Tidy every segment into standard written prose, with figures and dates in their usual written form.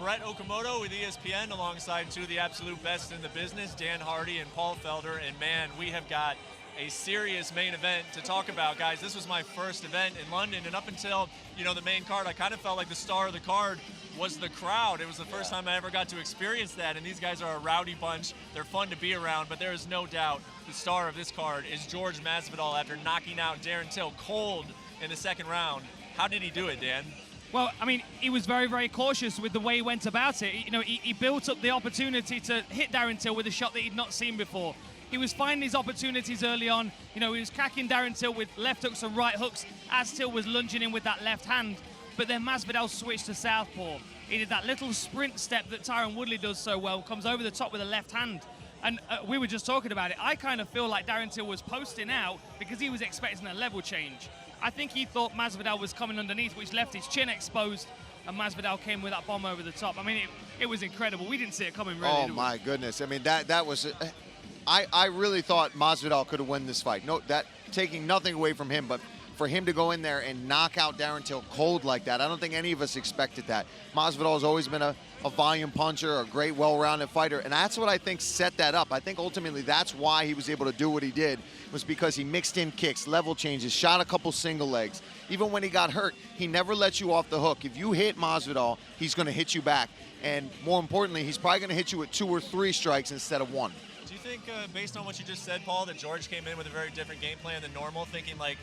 Brett Okamoto with ESPN alongside two of the absolute best in the business, Dan Hardy and Paul Felder. And man, we have got a serious main event to talk about, guys. This was my first event in London, and up until, the main card, I kind of felt like the star of the card was the crowd. It was the first time I ever got to experience that, and these guys are a rowdy bunch. They're fun to be around, but there is no doubt the star of this card is Jorge Masvidal after knocking out Darren Till cold in the second round. How did he do it, Dan? Well, I mean, he was very, very cautious with the way he went about it. He built up the opportunity to hit Darren Till with a shot that he'd not seen before. He was finding his opportunities early on. He was cracking Darren Till with left hooks and right hooks as Till was lunging in with that left hand. But then Masvidal switched to southpaw. He did that little sprint step that Tyron Woodley does so well, comes over the top with a left hand. And we were just talking about it. I kind of feel like Darren Till was posting out because he was expecting a level change. I think he thought Masvidal was coming underneath, which left his chin exposed, and Masvidal came with that bomb over the top. I mean, it was incredible. We didn't see it coming, really. Oh, my goodness. I mean, that was... I really thought Masvidal could have won this fight. No, that taking nothing away from him, but for him to go in there and knock out Darren Till cold like that, I don't think any of us expected that. Masvidal has always been a volume puncher, a great, well-rounded fighter, and that's what I think set that up. I think ultimately that's why he was able to do what he did, was because he mixed in kicks, level changes, shot a couple single legs. Even when he got hurt, he never let you off the hook. If you hit Masvidal, he's going to hit you back, and more importantly, he's probably going to hit you with 2 or 3 strikes instead of 1. Do you think, based on what you just said, Paul, that George came in with a very different game plan than normal, thinking like,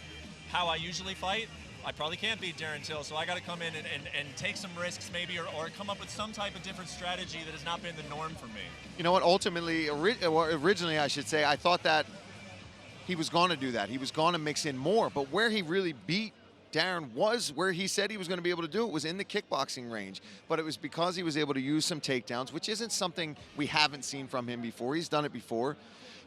how I usually fight, I probably can't beat Darren Till, so I got to come in and take some risks maybe, or come up with some type of different strategy that has not been the norm for me? You know what, ultimately, originally I should say, I thought that he was going to do that. He was going to mix in more, but where he really beat Darren was where he said he was going to be able to do it, was in the kickboxing range. But it was because he was able to use some takedowns, which isn't something we haven't seen from him before. He's done it before.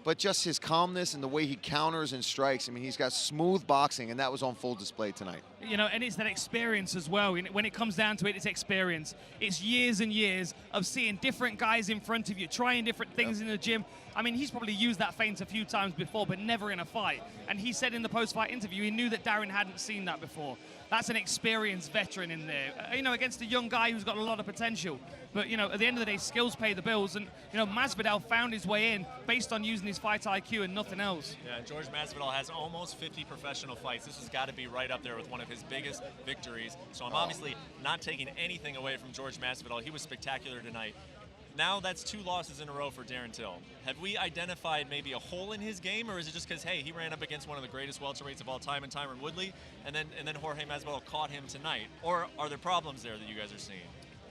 But just his calmness and the way he counters and strikes. I mean, he's got smooth boxing, and that was on full display tonight. And it's that experience as well. When it comes down to it, it's experience. It's years and years of seeing different guys in front of you, trying different things in the gym. I mean, he's probably used that feint a few times before, but never in a fight. And he said in the post-fight interview, he knew that Darren hadn't seen that before. That's an experienced veteran in there, against a young guy who's got a lot of potential. But, at the end of the day, skills pay the bills. And, Masvidal found his way in based on using his fight IQ and nothing else. Yeah, Jorge Masvidal has almost 50 professional fights. This has got to be right up there with one of his biggest victories. So I'm obviously not taking anything away from Jorge Masvidal. He was spectacular tonight. Now that's 2 losses in a row for Darren Till. Have we identified maybe a hole in his game, or is it just because, hey, he ran up against one of the greatest welterweights of all time in Tyron Woodley, and then Jorge Masvidal caught him tonight? Or are there problems there that you guys are seeing?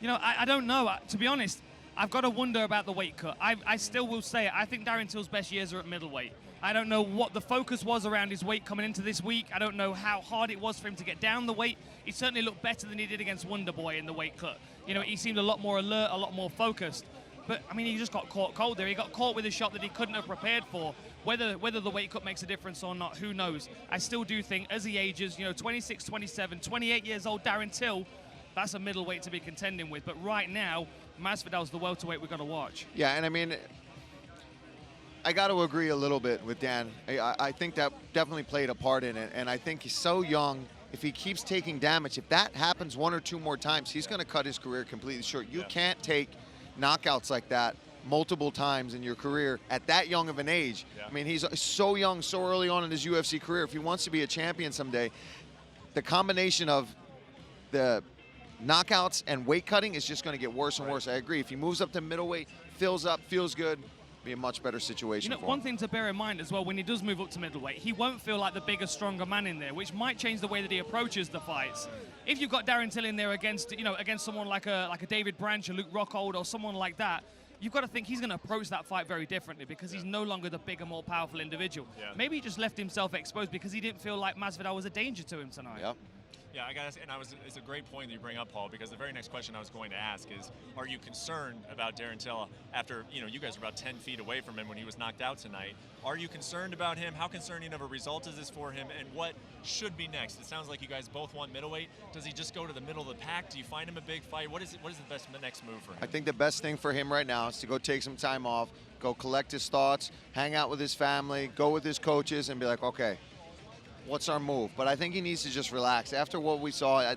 I don't know. To be honest, I've got to wonder about the weight cut. I still will say it. I think Darren Till's best years are at middleweight. I don't know what the focus was around his weight coming into this week. I don't know how hard it was for him to get down the weight. He certainly looked better than he did against Wonderboy in the weight cut. He seemed a lot more alert, a lot more focused. But, I mean, he just got caught cold there. He got caught with a shot that he couldn't have prepared for. Whether the weight cut makes a difference or not, who knows? I still do think, as he ages, 26, 27, 28 years old, Darren Till, that's a middleweight to be contending with. But right now, Masvidal's the welterweight we've got to watch. Yeah, and I mean, I got to agree a little bit with Dan. I think that definitely played a part in it. And I think he's so young. If he keeps taking damage, if that happens 1 or 2 more times, he's going to cut his career completely short. You can't take knockouts like that multiple times in your career at that young of an age. I mean, he's so young, so early on in his UFC career. If he wants to be a champion someday, the combination of the knockouts and weight cutting is just going to get worse and worse. I agree. If he moves up to middleweight, fills up, feels good, be a much better situation for him. One thing to bear in mind as well, when he does move up to middleweight, he won't feel like the bigger, stronger man in there, which might change the way that he approaches the fights. If you've got Darren Till in there against someone like a David Branch or Luke Rockhold or someone like that, you've got to think he's going to approach that fight very differently because he's no longer the bigger, more powerful individual. Maybe he just left himself exposed because he didn't feel like Masvidal was a danger to him tonight. Yeah, I guess, and it's a great point that you bring up, Paul, because the very next question I was going to ask is, are you concerned about Darren Till after, you guys were about 10 feet away from him when he was knocked out tonight? Are you concerned about him? How concerning of a result is this for him, and what should be next? It sounds like you guys both want middleweight. Does he just go to the middle of the pack? Do you find him a big fight? What is the best next move for him? I think the best thing for him right now is to go take some time off, go collect his thoughts, hang out with his family, go with his coaches, and be like, okay, what's our move? But I think he needs to just relax. After what we saw,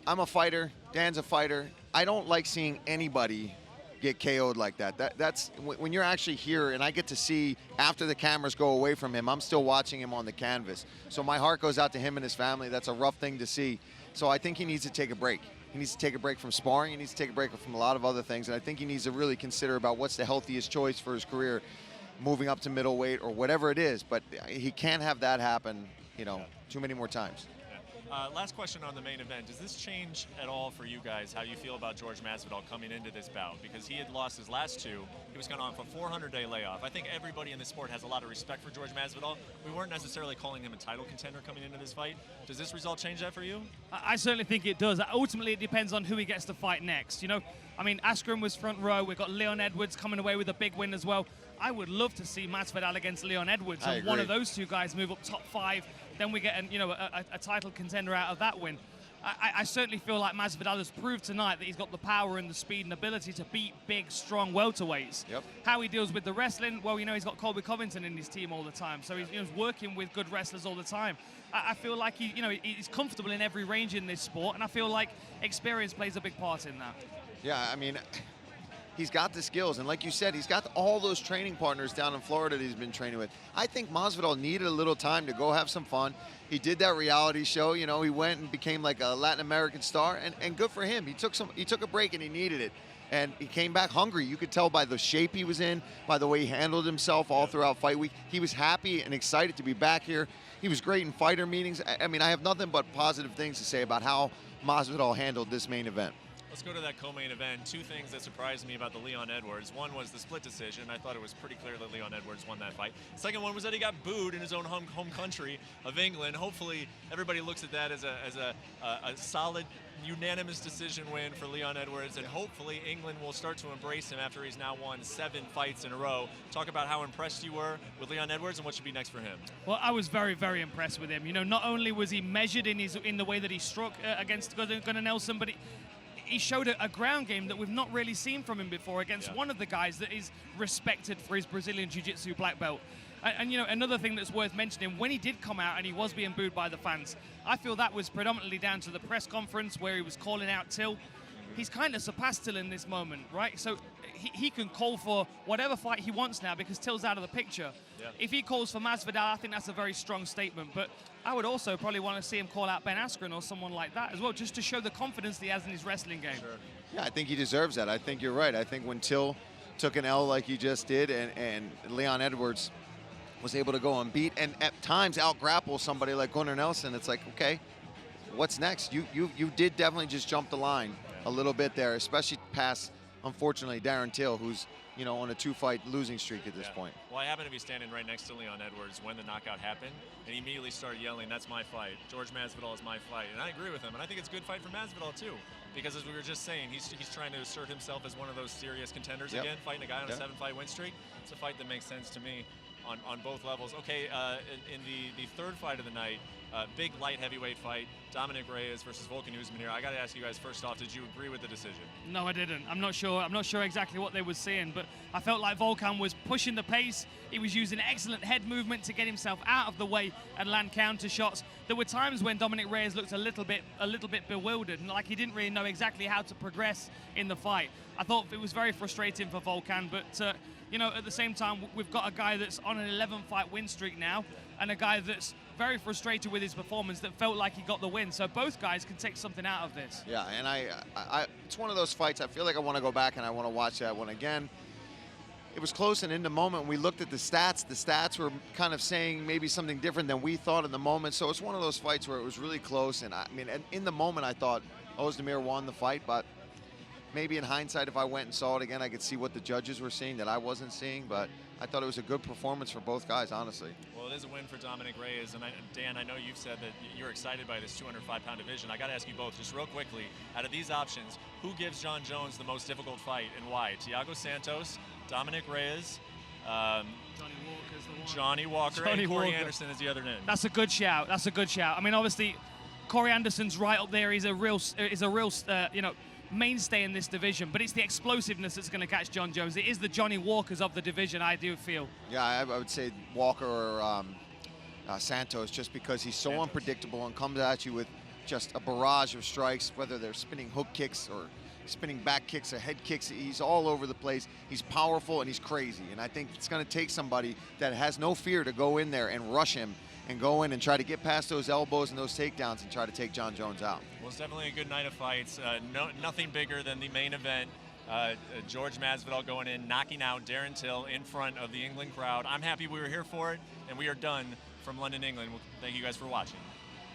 I'm a fighter. Dan's a fighter. I don't like seeing anybody get KO'd like that. That's when you're actually here and I get to see after the cameras go away from him, I'm still watching him on the canvas. So my heart goes out to him and his family. That's a rough thing to see. So I think he needs to take a break. He needs to take a break from sparring. He needs to take a break from a lot of other things. And I think he needs to really consider about what's the healthiest choice for his career, moving up to middleweight or whatever it is. But he can't have that happen, you know, too many more times. Last question on the main event. Does this change at all for you guys how you feel about Jorge Masvidal coming into this bout? Because he had lost his last two. He was going on for a 400-day layoff. I think everybody in the sport has a lot of respect for Jorge Masvidal. We weren't necessarily calling him a title contender coming into this fight. Does this result change that for you? I certainly think it does. Ultimately, it depends on who he gets to fight next. You know, I mean, Askren was front row. We've got Leon Edwards coming away with a big win as well. I would love to see Masvidal against Leon Edwards, and one of those two guys move up top 5. Then we get a title contender out of that win. I certainly feel like Masvidal has proved tonight that he's got the power and the speed and ability to beat big, strong welterweights. Yep. How he deals with the wrestling, well, he's got Colby Covington in his team all the time, so he's working with good wrestlers all the time. I feel like he's comfortable in every range in this sport, and I feel like experience plays a big part in that. Yeah, I mean, he's got the skills, and like you said, he's got all those training partners down in Florida that he's been training with. I think Masvidal needed a little time to go have some fun. He did that reality show, he went and became like a Latin American star, and good for him. He took a break and he needed it, and he came back hungry. You could tell by the shape he was in, by the way he handled himself all throughout fight week. He was happy and excited to be back here. He was great in fighter meetings. I mean, I have nothing but positive things to say about how Masvidal handled this main event. Let's go to that co-main event. Two things that surprised me about the Leon Edwards. One was the split decision. I thought it was pretty clear that Leon Edwards won that fight. Second one was that he got booed in his own home country of England. Hopefully, everybody looks at that as a solid, unanimous decision win for Leon Edwards, and hopefully England will start to embrace him after he's now won 7 fights in a row. Talk about how impressed you were with Leon Edwards and what should be next for him. Well, I was very, very impressed with him. Not only was he measured in the way that he struck against Gunnar Nelson, but he showed a ground game that we've not really seen from him before against one of the guys that is respected for his Brazilian Jiu-Jitsu black belt. And another thing that's worth mentioning, when he did come out and he was being booed by the fans, I feel that was predominantly down to the press conference where he was calling out Till. He's kind of surpassed Till in this moment, right? So he can call for whatever fight he wants now because Till's out of the picture. Yeah. If he calls for Masvidal, I think that's a very strong statement. But I would also probably want to see him call out Ben Askren or someone like that as well, just to show the confidence that he has in his wrestling game. Sure. Yeah, I think he deserves that. I think you're right. I think when Till took an L like he just did, and Leon Edwards was able to go and beat and at times out-grapple somebody like Gunnar Nelson, it's like, okay, what's next? You did definitely just jump the line a little bit there, especially past, unfortunately, Darren Till, who's on a 2-fight losing streak at this point. Well, I happen to be standing right next to Leon Edwards when the knockout happened, and he immediately started yelling, "That's my fight. Jorge Masvidal is my fight." And I agree with him, and I think it's a good fight for Masvidal too, because as we were just saying, he's trying to assert himself as one of those serious contenders again, fighting a guy on a 7-fight win streak. It's a fight that makes sense to me on both levels. Okay, in the third fight of the night, big light heavyweight fight, Dominick Reyes versus Volkan Oezdemir. I got to ask you guys first off, did you agree with the decision? No, I didn't. I'm not sure exactly what they were seeing, but I felt like Volkan was pushing the pace. He was using excellent head movement to get himself out of the way and land counter shots. There were times when Dominick Reyes looked a little bit bewildered and like he didn't really know exactly how to progress in the fight. I thought it was very frustrating for Volkan, but at the same time, we've got a guy that's on an 11-fight win streak now, and a guy that's very frustrated with his performance that felt like he got the win. So both guys can take something out of this. Yeah, and I it's one of those fights, I feel like I want to go back and I want to watch that one again. It was close, and in the moment, we looked at the stats were kind of saying maybe something different than we thought in the moment. So it's one of those fights where it was really close, and I mean, in the moment, I thought Oezdemir won the fight, but maybe in hindsight, if I went and saw it again, I could see what the judges were seeing that I wasn't seeing, but I thought it was a good performance for both guys, honestly. Well, it is a win for Dominick Reyes, and Dan, I know you've said that you're excited by this 205-pound division. I got to ask you both, just real quickly, out of these options, who gives Jon Jones the most difficult fight and why? Thiago Santos, Dominick Reyes, Johnny Walker, and Corey Anderson is the other end. That's a good shout. I mean, obviously, Corey Anderson's right up there. He's a real mainstay in this division, but it's the explosiveness that's going to catch Jon Jones. It is the Johnny Walkers of the division, I do feel. Yeah, I would say Walker or Santos, just because he's so unpredictable and comes at you with just a barrage of strikes, whether they're spinning hook kicks or spinning back kicks or head kicks. He's all over the place. He's powerful and he's crazy. And I think it's going to take somebody that has no fear to go in there and rush him and go in and try to get past those elbows and those takedowns and try to take Jon Jones out. Well, it's definitely a good night of fights. Nothing bigger than the main event. Jorge Masvidal going in, knocking out Darren Till in front of the England crowd. I'm happy we were here for it, and we are done from London, England. Thank you guys for watching.